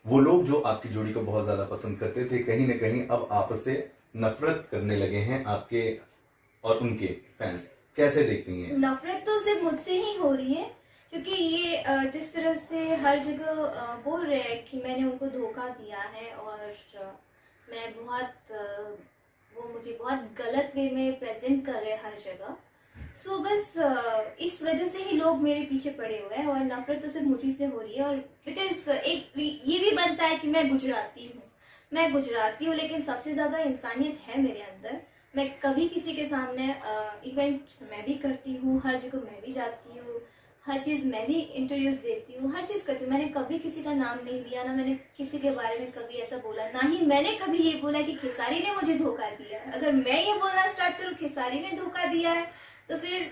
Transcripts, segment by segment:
वो लोग जो आपकी जोड़ी को बहुत ज्यादा पसंद करते थे कहीं न कहीं अब आपसे नफरत करने लगे हैं, आपके और उनके फैंस, कैसे देखती हैं? नफरत तो सिर्फ मुझसे ही हो रही है, क्योंकि ये जिस तरह से हर जगह बोल रहे हैं कि मैंने उनको धोखा दिया है और मैं वो मुझे बहुत गलत वे में प्रेजेंट कर रहे हैं हर जगह। सो बस इस वजह से ही लोग मेरे पीछे पड़े हुए हैं और नफरत तो सिर्फ मुझी से हो रही है। और बिकॉज एक ये भी बनता है कि मैं गुजराती हूँ, लेकिन सबसे ज्यादा इंसानियत है मेरे अंदर। मैं कभी किसी के सामने इवेंट्स मैं भी करती हूँ, हर जगह मैं भी जाती हूँ, हर चीज मैं भी इंट्रोड्यूस देती हूँ, हर चीज करती हूँ। मैंने कभी किसी का नाम नहीं लिया, ना मैंने किसी के बारे में कभी ऐसा बोला, ना ही मैंने कभी ये बोला कि खेसारी ने मुझे धोखा दिया है। अगर मैं ये बोलना स्टार्ट करूँ खेसारी ने धोखा दिया है तो फिर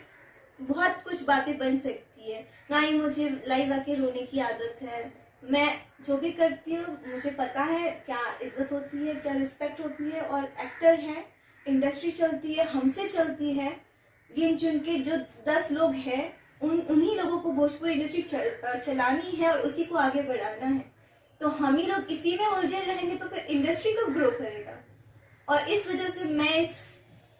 बहुत कुछ बातें बन सकती है। ना ही मुझे लाइव आके रोने की आदत है। मैं जो भी करती हूँ मुझे पता है क्या इज्जत होती है, क्या रिस्पेक्ट होती है। और एक्टर है, इंडस्ट्री चलती है, हमसे चलती है। गिन चुन के जो 10 लोग हैं उन्हीं लोगों को भोजपुरी इंडस्ट्री चलानी है और उसी को आगे बढ़ाना है। तो हम ही लोग इसी में उलझे रहेंगे तो फिर इंडस्ट्री कब ग्रो करेगा। और इस वजह से मैं इस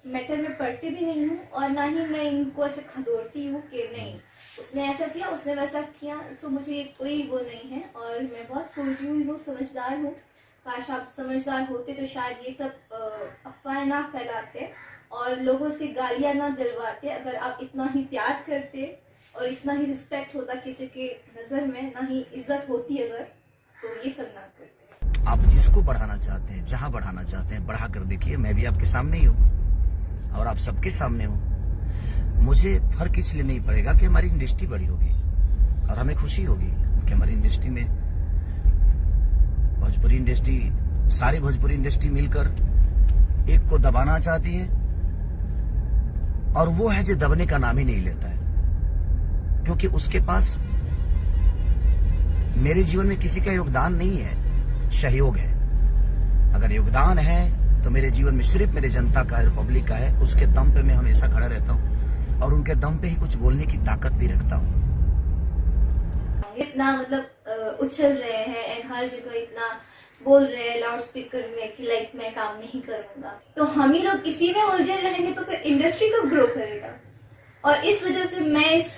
मैटर में पढ़ती भी नहीं हूँ और ना ही मैं इनको ऐसे खदोरती हूँ कि नहीं उसने ऐसा किया, उसने वैसा किया। तो मुझे कोई वो नहीं है और मैं बहुत सोची हुई हूँ, समझदार हूँ। काश आप समझदार होते तो शायद ये सब अफवाह ना फैलाते और लोगों से गालियां ना दिलवाते। अगर आप इतना ही प्यार करते और इतना ही रिस्पेक्ट होता किसी के नजर में, ना ही इज्जत होती अगर, तो ये सब ना करते। आप जिसको बढ़ाना चाहते हैं, जहां बढ़ाना चाहते हैं, बढ़ा कर देखिए। मैं भी आपके सामने ही हूँ और आप सबके सामने हूँ। मुझे फर्क इसलिए नहीं पड़ेगा कि हमारी इंडस्ट्री बड़ी होगी और हमें खुशी होगी कि हमारी इंडस्ट्री में भोजपुरी इंडस्ट्री, सारी भोजपुरी इंडस्ट्री मिलकर एक को दबाना चाहती है और वो है जो दबने का नाम ही नहीं लेता है, क्योंकि उसके पास मेरे जीवन में किसी का योगदान नहीं है, सहयोग है। अगर योगदान है तो मेरे जीवन में सिर्फ मेरे जनता का है, पब्लिक का है। उसके दम पे मैं हमेशा खड़ा रहता हूँ और उनके दम पे ही कुछ बोलने की ताकत भी रखता हूँ। इतना मतलब उछल रहे हैं एंड हर जगह इतना बोल रहे हैं लाउड स्पीकर में कि लाइक मैं काम नहीं करूंगा, तो हम ही लोग इसी में उलझे रहेंगे तो फिर इंडस्ट्री कब ग्रो करेगा। और इस वजह से मैं इस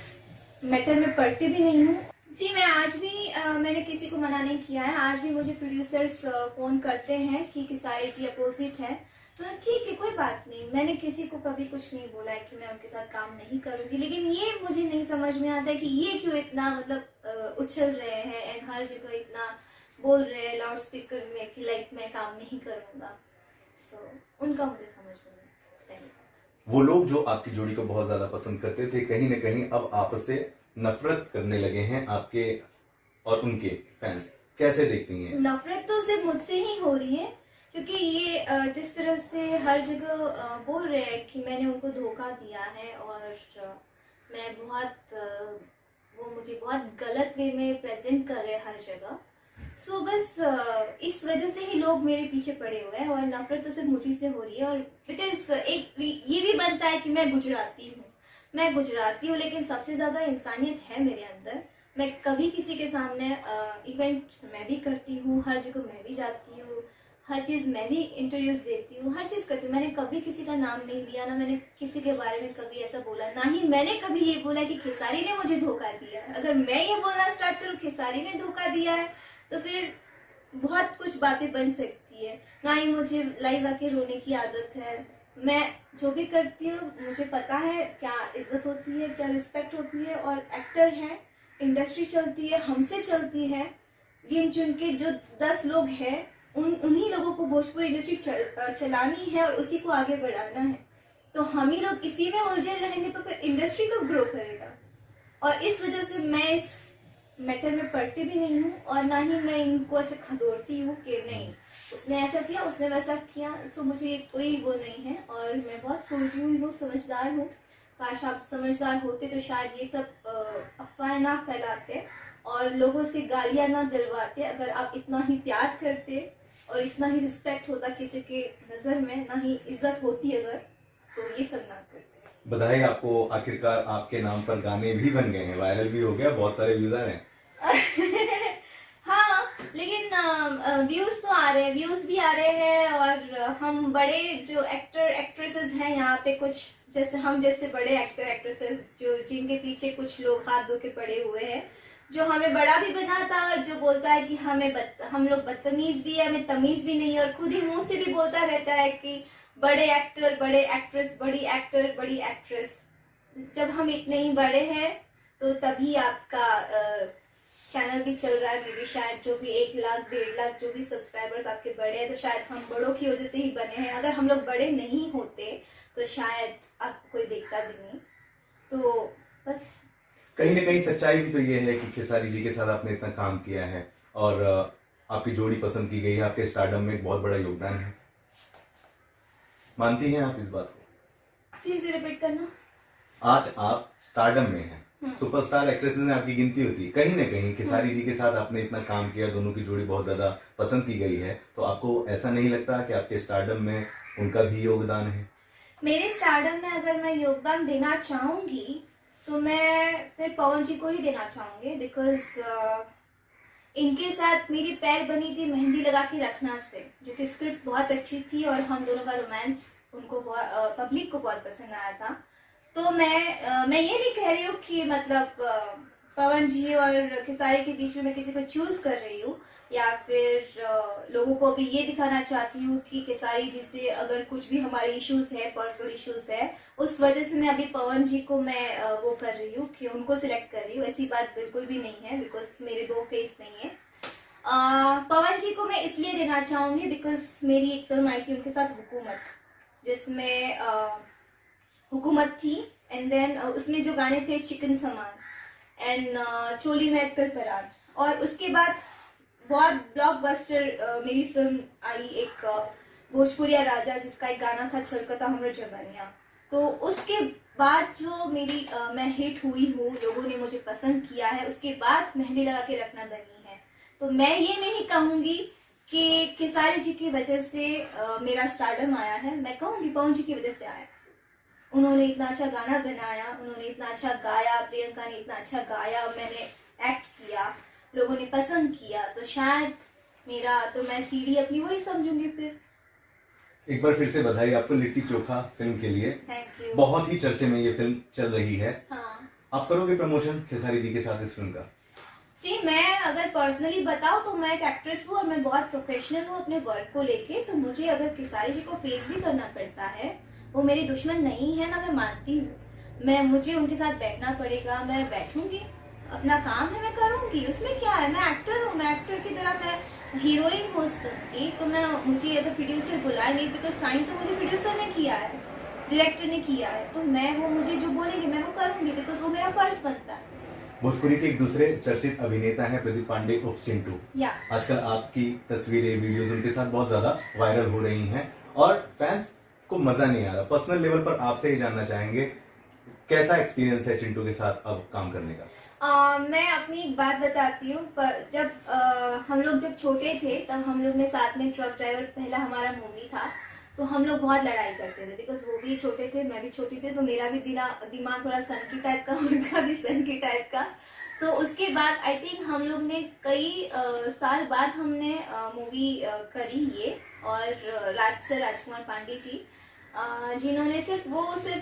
मैटर में पढ़ती भी नहीं हूँ। जी, मैं आज भी मैंने किसी को मना नहीं किया है। आज भी मुझे प्रोड्यूसर्स फोन करते हैं कि खेसारी जी अपोजिट है, तो ठीक है कोई बात नहीं। मैंने किसी को कभी कुछ नहीं बोला है कि मैं उनके साथ काम नहीं करूंगी, लेकिन ये मुझे नहीं समझ में आता है कि ये क्यों इतना मतलब उछल रहे हैं एंड हर जगह इतना बोल रहे हैं लाउड स्पीकर में कि लाइक मैं काम नहीं करूंगा। सो उनका मुझे समझ में नहीं। वो लोग जो आपकी जोड़ी को बहुत ज्यादा पसंद करते थे कहीं न कहीं अब आपसे नफरत करने लगे हैं, आपके और उनके फैंस, कैसे देखती हैं? नफरत तो सिर्फ मुझसे ही हो रही है, क्योंकि ये जिस तरह से हर जगह बोल रहे हैं कि मैंने उनको धोखा दिया है और मैं वो मुझे बहुत गलत वे में प्रेजेंट कर रहे हैं हर जगह। सो बस इस वजह से ही लोग मेरे पीछे पड़े हुए हैं और नफरत तो सिर्फ मुझी से हो रही है। और बिकॉज एक ये भी बनता है कि मैं गुजराती हूँ, लेकिन सबसे ज्यादा इंसानियत है मेरे अंदर। मैं कभी किसी के सामने इवेंट्स मैं भी करती हूँ, हर जगह मैं भी जाती हूँ, हर चीज मैं भी इंट्रोड्यूस देती हूँ, हर चीज करती हूँ। मैंने कभी किसी का नाम नहीं लिया, ना मैंने किसी के बारे में कभी ऐसा बोला, ना ही मैंने कभी ये बोला कि खेसारी ने मुझे धोखा दिया है। अगर मैं ये बोलना स्टार्ट करूँ खेसारी ने धोखा दिया है तो फिर बहुत कुछ बातें बन सकती है। ना ही मुझे लाइव आके रोने की आदत है। मैं जो भी करती हूँ मुझे पता है क्या इज्जत होती है, क्या रिस्पेक्ट होती है। और एक्टर है, इंडस्ट्री चलती है, हमसे चलती है। गिन चुन के जो 10 लोग हैं उन्हीं लोगों को भोजपुरी इंडस्ट्री चलानी है और उसी को आगे बढ़ाना है। तो हम ही लोग इसी में उलझे रहेंगे तो फिर इंडस्ट्री कब ग्रो करेगा। और इस वजह से मैं इस मैटर में पढ़ती भी नहीं हूँ और ना ही मैं इनको ऐसे खदोरती हूँ कि नहीं उसने ऐसा किया, उसने वैसा किया। तो मुझे कोई वो नहीं है और मैं बहुत सोची हुई हूँ, समझदार हूँ। काश आप समझदार होते तो शायद ये सब अफवाह ना फैलाते और लोगों से गालियां ना दिलवाते। अगर आप इतना ही प्यार करते और इतना ही रिस्पेक्ट होता किसी के नजर में, ना ही इज्जत होती अगर, तो ये सब ना करते। बधाई आपको, आखिरकार आपके नाम पर गाने भी बन गए हैं, वायरल भी हो गया, बहुत सारे व्यूज आ रहे हैं। हाँ, लेकिन हाँ, व्यूज तो आ रहे हैं, व्यूज भी आ रहे हैं, और हम बड़े जो एक्टर एक्ट्रेसेस हैं यहाँ पे, कुछ जैसे हम जैसे बड़े एक्टर एक्ट्रेसेस जो जिनके पीछे कुछ लोग हाथ धो के पड़े हुए हैं, जो हमें बड़ा भी बनाता है और जो बोलता है कि हम लोग बदतमीज भी है, हमें तमीज भी नहीं है, और खुद ही मुंह से भी बोलता रहता है कि बड़े एक्टर बड़े एक्ट्रेस, बड़ी एक्टर बड़ी एक्ट्रेस। जब हम इतने ही बड़े हैं तो तभी आपका चैनल भी चल रहा है, मे भी शायद जो भी 1 लाख 1.5 लाख जो भी सब्सक्राइबर्स आपके बड़े हैं, तो शायद हम बड़ों की वजह से ही बने हैं। अगर हम लोग बड़े नहीं होते तो शायद आपको कोई देखता भी नहीं। तो बस कहीं ना कहीं सच्चाई भी तो ये है कि खेसारी जी के साथ आपने इतना काम किया है और आपकी जोड़ी पसंद की गई है, आपके स्टारडम में एक बहुत बड़ा योगदान है। मानती हैं आप इस बात को? फिर से रिपीट करना। आज आप स्टारडम में हैं, सुपरस्टार एक्ट्रेसेस में आपकी गिनती होती है, कहीं ना कहीं खेसारी जी के साथ आपने इतना काम किया, दोनों की जोड़ी बहुत ज्यादा पसंद की गई है, तो आपको ऐसा नहीं लगता कि आपके स्टारडम में उनका भी योगदान है? मेरे स्टारडम में अगर मैं योगदान देना चाहूंगी तो मैं फिर पवन जी को ही देना चाहूंगी, बिकॉज इनके साथ मेरी पैर बनी थी मेहंदी लगा के रखना से, जो कि स्क्रिप्ट बहुत अच्छी थी और हम दोनों का रोमांस उनको पब्लिक को बहुत पसंद आया था। तो मैं ये नहीं कह रही हूँ कि मतलब पवन जी और खेसारी के बीच में मैं किसी को चूज कर रही हूँ, या फिर लोगों को भी ये दिखाना चाहती हूँ कि खेसारी जी से अगर कुछ भी हमारे इश्यूज है, पर्सनल इश्यूज है, उस वजह से मैं अभी पवन जी को मैं वो कर रही हूँ कि उनको सिलेक्ट कर रही हूँ। ऐसी बात बिल्कुल भी नहीं है, बिकॉज मेरे 2 फेस नहीं है। पवन जी को मैं इसलिए देना चाहूंगी बिकॉज मेरी एक फिल्म आई थी उनके साथ, हुकूमत, जिसमें हुकूमत थी, एंड देन उसमें जो गाने थे चिकन समान एंड चोली में अक्कल परार, और उसके बाद बहुत ब्लॉकबस्टर मेरी फिल्म आई एक भोजपुरिया राजा, जिसका एक गाना था छलकता हमरो जवानिया। तो उसके बाद जो मेरी मैं हिट हुई हूँ, लोगों ने मुझे पसंद किया है, उसके बाद मेहंदी लगा के रखना बनी है। तो मैं ये नहीं कहूंगी कि खेसारी जी की वजह से मेरा स्टारडम आया है, मैं कहूंगी पवन जी की वजह से आया। उन्होंने इतना अच्छा गाना बनाया, उन्होंने इतना अच्छा गाया, प्रियंका ने इतना अच्छा गाया, मैंने एक्ट किया, लोगों ने पसंद किया, तो शायद मेरा तो मैं सीढ़ी अपनी वही समझूंगी। फिर एक बार फिर से बधाई आपको लिट्टी चोखा फिल्म के लिए। Thank you. बहुत ही चर्चे में ये फिल्म चल रही है। हाँ, आप करोगे प्रमोशन खेसारी जी के साथ इस फिल्म का? मैं अगर पर्सनली बताऊं तो मैं एक एक्ट्रेस हूँ और मैं बहुत प्रोफेशनल हूँ अपने वर्क को लेके, तो मुझे अगर खेसारी जी को फेस भी करना पड़ता है, वो मेरे दुश्मन नहीं है ना, मैं मानती हूँ। मुझे उनके साथ बैठना पड़ेगा, मैं बैठूंगी, अपना काम है मैं करूंगी, उसमें क्या है, मैं एक्टर हूँ, मैं एक्टर की तरह मैं हीरोइन हो सकती। तो मुझे अगर प्रोड्यूसर बुलाएंगे, बिकॉज साइन तो मुझे प्रोड्यूसर ने किया है, डायरेक्टर ने किया है, तो वो मुझे जो बोलेंगे मैं वो करूंगी, बिकॉज वो मेरा फर्ज बनता है। भोजपुरी के एक दूसरे चर्चित अभिनेता हैं प्रदीप पांडे उर्फ चिंटू। आजकल आपकी तस्वीरें, वीडियोस उनके साथ बहुत ज्यादा वायरल हो रही हैं और फैंस को मजा नहीं आ रहा। पर्सनल लेवल पर आपसे ही जानना चाहेंगे, कैसा एक्सपीरियंस है चिंटू के साथ अब काम करने का? मैं अपनी एक बात बताती हूँ। जब हम लोग जब छोटे थे तब हम लोग ने साथ में ट्रक ड्राइवर पहला हमारा मूवी था, तो हम लोग बहुत लड़ाई करते थे, बिकॉज वो भी छोटे थे, मैं भी छोटी थी, तो मेरा भी दिमाग थोड़ा सनकी टाइप का, उनका भी सनकी टाइप का। सो उसके बाद आई थिंक हम लोग ने कई साल बाद हमने मूवी करी ये, और राजकुमार पांडे जी जिन्होंने सिर्फ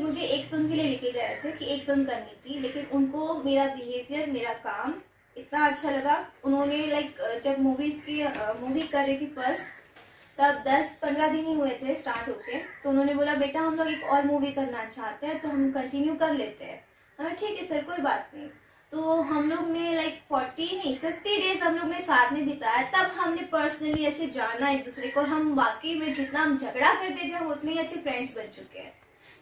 मुझे एक फिल्म के लिए लेके गए थे कि एक फिल्म करनी थी, लेकिन उनको मेरा बिहेवियर, मेरा काम इतना अच्छा लगा। उन्होंने जब मूवी कर रही थी फर्स्ट, तब 10-15 दिन ही हुए थे स्टार्ट होके, तो उन्होंने बोला बेटा हम लोग एक और मूवी करना चाहते हैं, तो हम कंटिन्यू कर लेते हैं। हमें ठीक है सर, कोई बात नहीं। तो हम लोग ने 50 डेज हम लोग ने साथ में बिताया, तब हमने पर्सनली ऐसे जाना एक दूसरे को, और हम वाकई में जितना हम झगड़ा करते थे हम उतने ही अच्छे फ्रेंड्स बन चुके हैं।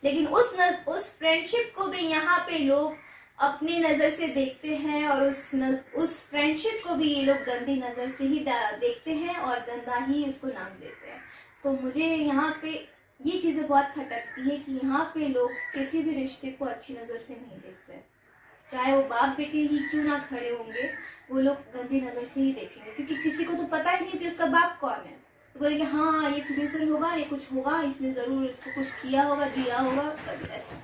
लेकिन उस फ्रेंडशिप को भी यहाँ पे लोग अपनी नजर से देखते हैं, और उस फ्रेंडशिप को भी ये लोग गंदी नजर से ही देखते हैं और गंदा ही उसको नाम देते हैं। तो मुझे यहाँ पे ये चीजें बहुत खटकती है कि यहाँ पे लोग किसी भी रिश्ते को अच्छी नजर से नहीं देखते, चाहे वो बाप बेटे ही क्यों ना खड़े होंगे, वो लोग गंदी नजर से ही देखेंगे, क्योंकि किसी को तो पता ही नहीं कि उसका बाप कौन है। तो बोलेंगे हाँ ये प्रोड्यूसर होगा, ये कुछ होगा, इसने जरूर इसको कुछ किया होगा, दिया होगा, कभी ऐसा।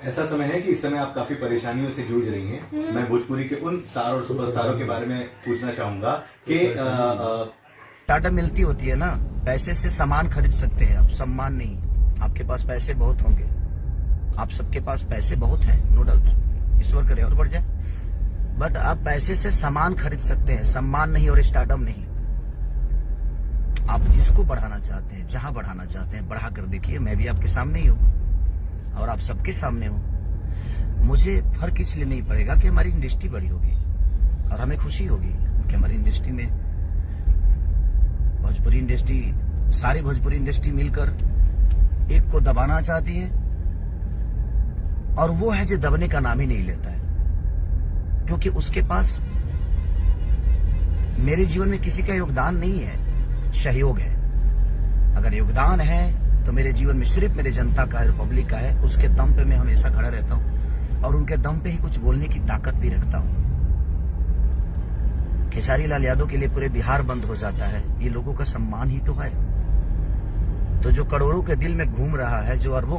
ऐसा समय है कि इस समय आप काफी परेशानियों से जूझ रही हैं। मैं भोजपुरी के उन स्टार और सुपरस्टारों के बारे में पूछना चाहूंगा कि टाटा मिलती होती है ना, पैसे से सामान खरीद सकते हैं आप, सम्मान नहीं। आपके पास पैसे बहुत होंगे, आप सबके पास पैसे बहुत हैं, नो डाउट, ईश्वर करे और बढ़ जाए, बट आप पैसे से सामान खरीद सकते हैं, सम्मान नहीं और स्टार्टअप नहीं। आप जिसको बढ़ाना चाहते हैं, जहां बढ़ाना चाहते हैं, बढ़ा कर देखिए। मैं भी आपके सामने ही हूं और आप सबके सामने हूं। मुझे फर्क इसलिए नहीं पड़ेगा कि हमारी इंडस्ट्री बड़ी होगी और हमें खुशी होगी कि हमारी इंडस्ट्री में भोजपुरी इंडस्ट्री, सारी भोजपुरी इंडस्ट्री मिलकर एक को दबाना चाहती है, और वो है जो दबने का नाम ही नहीं लेता है, क्योंकि उसके पास मेरे जीवन में किसी का योगदान नहीं है, सहयोग है। अगर योगदान है तो मेरे जीवन में सिर्फ मेरे जनता का है, रिपब्लिक का है। उसके दम पे मैं हमेशा खड़ा रहता हूं और उनके दम पे ही कुछ बोलने की ताकत भी रखता हूं। खेसारी लाल यादव के लिए पूरे बिहार बंद हो जाता है, ये लोगों का सम्मान ही तो है। तो जो करोड़ों के दिल में घूम रहा है, जो अरबों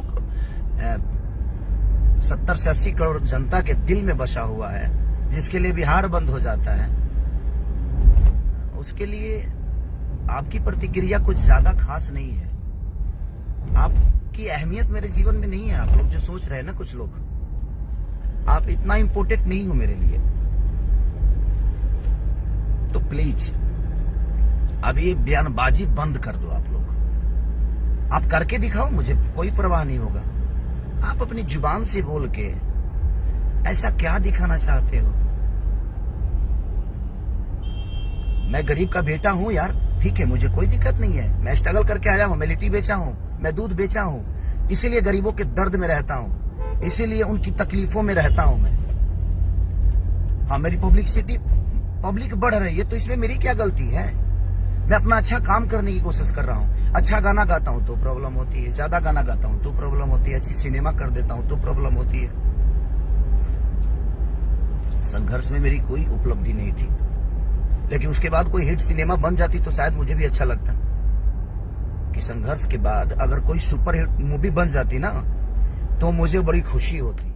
70 से 80 करोड़ जनता के दिल में बसा हुआ है, जिसके लिए बिहार बंद हो जाता है, उसके लिए आपकी प्रतिक्रिया कुछ ज्यादा खास नहीं है। आपकी अहमियत मेरे जीवन में नहीं है। आप लोग जो सोच रहे हैं ना, कुछ लोग, आप इतना इम्पोर्टेंट नहीं हो मेरे लिए। तो प्लीज अब ये बयानबाजी बंद कर दो। आप लोग आप करके दिखाओ, मुझे कोई परवाह नहीं होगा। आप अपनी जुबान से बोल के ऐसा क्या दिखाना चाहते हो? मैं गरीब का बेटा हूं यार, ठीक है, मुझे कोई दिक्कत नहीं है। मैं स्ट्रगल करके आया हूं, मैं लिट्टी बेचा हूं, मैं दूध बेचा हूं, इसीलिए गरीबों के दर्द में रहता हूं, इसीलिए उनकी तकलीफों में रहता हूं मैं। हाँ, मेरी पब्लिक बढ़ रही है तो इसमें मेरी क्या गलती है? मैं अपना अच्छा काम करने की कोशिश कर रहा हूँ। अच्छा गाना गाता हूँ तो प्रॉब्लम होती है, ज्यादा गाना गाता हूँ तो प्रॉब्लम होती है, अच्छी सिनेमा कर देता हूँ तो प्रॉब्लम होती है। संघर्ष में मेरी कोई उपलब्धि नहीं थी, लेकिन उसके बाद कोई हिट सिनेमा बन जाती तो शायद मुझे भी अच्छा लगता। कि संघर्ष के बाद अगर कोई सुपर हिट मूवी बन जाती ना, तो मुझे बड़ी खुशी होती।